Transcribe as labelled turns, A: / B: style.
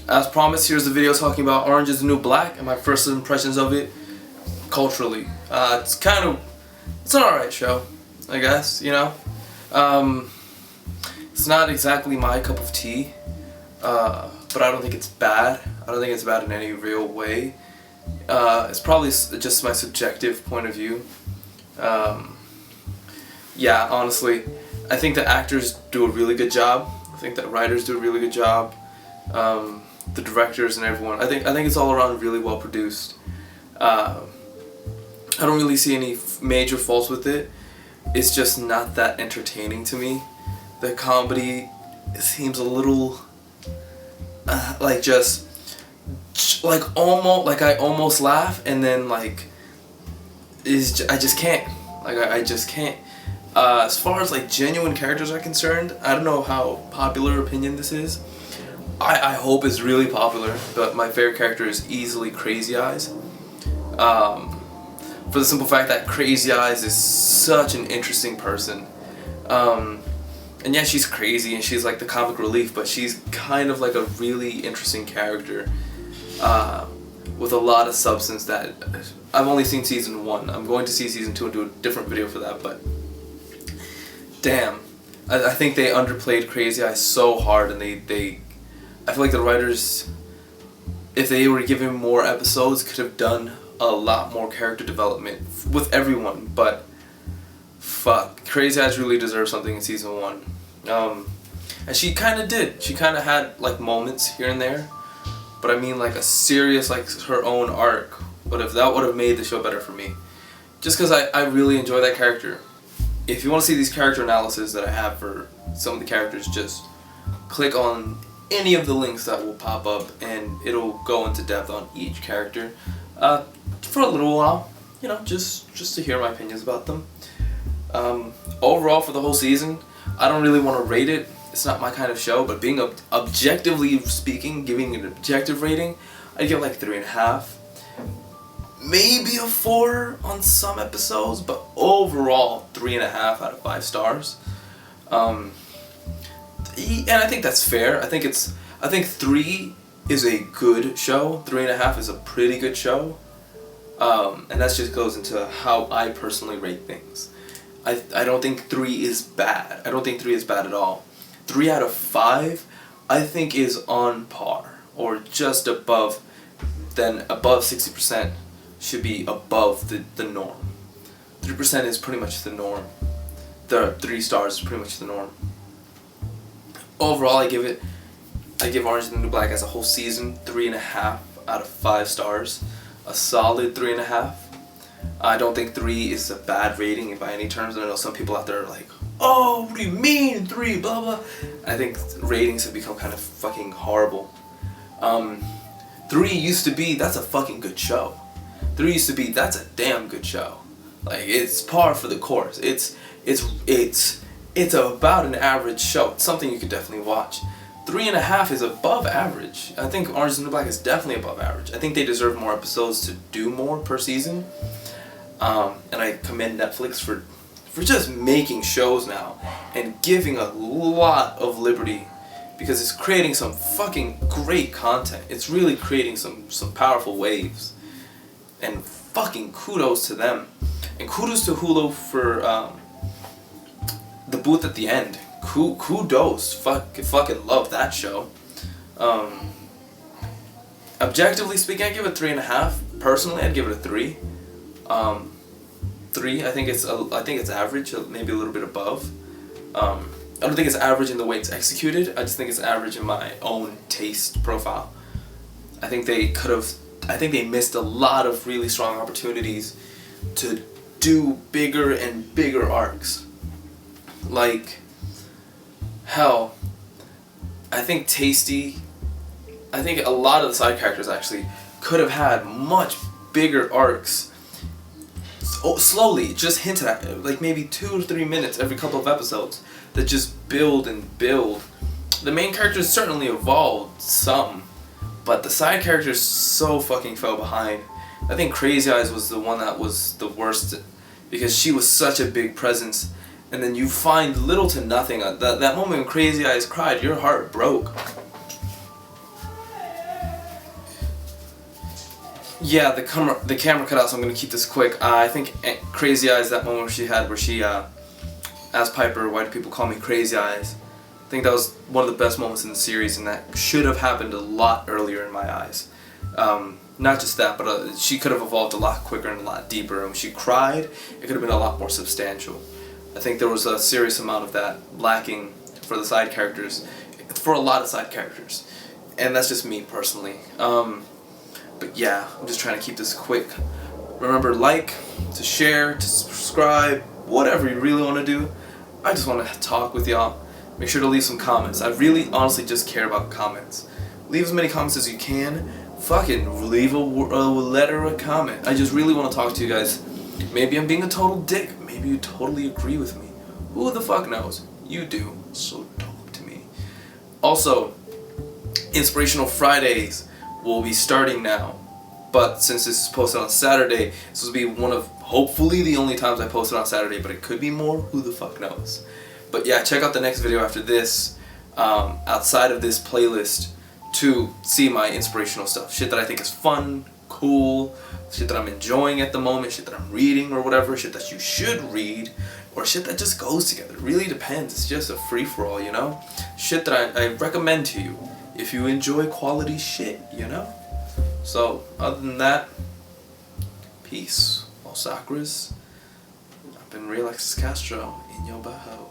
A: As promised, here's the video talking about Orange is the New Black and my first impressions of it culturally. It's an alright show, I guess, you know. It's not exactly my cup of tea, but I don't think it's bad. I don't think it's bad in any real way. It's probably just my subjective point of view. Yeah, honestly, I think the actors do a really good job. I think the writers do a really good job. The directors and everyone. I think it's all around really well produced. I don't really see any major faults with it. It's just not that entertaining to me. The comedy seems a little I almost laugh and then I just can't. I just can't. As far as genuine characters are concerned, I don't know how popular opinion this is. I hope it's really popular, but my favorite character is easily Crazy Eyes. For the simple fact that Crazy Eyes is such an interesting person. And yeah, she's crazy and she's the comic relief, but she's kind of a really interesting character with a lot of substance that I've only seen season 1. I'm going to see season 2 and do a different video for that, but damn, I think they underplayed Crazy Eyes so hard, and I feel like the writers, if they were given more episodes, could have done a lot more character development with everyone, but fuck, Crazy Eyes really deserves something in season 1. And she kind of did. She kind of had moments here and there, but I mean a serious her own arc. That would have made the show better for me, just because I really enjoy that character. If you want to see these character analysis that I have for some of the characters, just click on any of the links that will pop up and it'll go into depth on each character for a little while, you know, just to hear my opinions about them. Overall, for the whole season, I don't really want to rate it. It's not my kind of show, but being objectively speaking, giving an objective rating, I'd give 3.5. Maybe a 4 on some episodes, but overall 3.5 out of 5 stars. And I think that's fair. I think 3 is a good show. 3.5 is a pretty good show. And that just goes into how I personally rate things. I don't think 3 is bad. I don't think 3 is bad at all. 3 out of 5, I think, is on par or just above. Then above 60% should be above the norm. 3% is pretty much the norm. The 3 stars is pretty much the norm. Overall, I give Orange is the New Black as a whole season 3.5 out of 5 stars. A solid 3.5. I don't think 3 is a bad rating by any terms. I know some people out there are like, oh, what do you mean 3, blah blah. I think ratings have become kind of fucking horrible. 3 used to be, that's a fucking good show. 3 used to be, that's a damn good show. It's par for the course. It's about an average show. It's something you could definitely watch. 3.5 is above average. I think Orange is the New Black is definitely above average. I think they deserve more episodes to do more per season. And I commend Netflix for just making shows now and giving a lot of liberty, because it's creating some fucking great content. It's really creating some powerful waves, and fucking kudos to them, and kudos to Hulu for the booth at the end. Kudos, fucking love that show. Objectively speaking, I give it 3.5. Personally, I'd give it a 3. 3. I think it's average, maybe a little bit above. I don't think it's average in the way it's executed. I just think it's average in my own taste profile. I think they missed a lot of really strong opportunities to do bigger and bigger arcs. Hell, I think I think a lot of the side characters actually could have had much bigger arcs. Slowly, just hinted at, maybe 2 or 3 minutes every couple of episodes that just build and build. The main characters certainly evolved some, but the side characters so fucking fell behind. I think Crazy Eyes was the one that was the worst, because she was such a big presence, and then you find little to nothing. That moment when Crazy Eyes cried, your heart broke. yeah, the camera cut out, so I'm gonna keep this quick. I think Crazy Eyes, that moment she had where she asked Piper, "Why do people call me Crazy Eyes?" I think that was one of the best moments in the series, and that should have happened a lot earlier in my eyes. Not just that, but she could have evolved a lot quicker and a lot deeper. And when she cried, it could have been a lot more substantial. I think there was a serious amount of that lacking for the side characters, for a lot of side characters, and that's just me personally. But yeah, I'm just trying to keep this quick. Remember, to share, to subscribe, whatever you really want to do. I just want to talk with y'all. Make sure to leave some comments. I really, honestly just care about comments. Leave as many comments as you can. Fucking leave a letter or a comment. I just really want to talk to you guys. Maybe I'm being a total dick. Maybe you totally agree with me. Who the fuck knows? You do. So talk to me. Also, Inspirational Fridays will be starting now. But since this is posted on Saturday, this will be one of hopefully the only times I post it on Saturday, but it could be more. Who the fuck knows? But yeah, check out the next video after this, outside of this playlist, to see my inspirational stuff. Shit that I think is fun, cool, shit that I'm enjoying at the moment, shit that I'm reading or whatever, shit that you should read, or shit that just goes together. It really depends. It's just a free-for-all, you know? Shit that I recommend to you if you enjoy quality shit, you know? So, other than that, peace. Los Sacras. I've been Real Alexis Castro in your boho.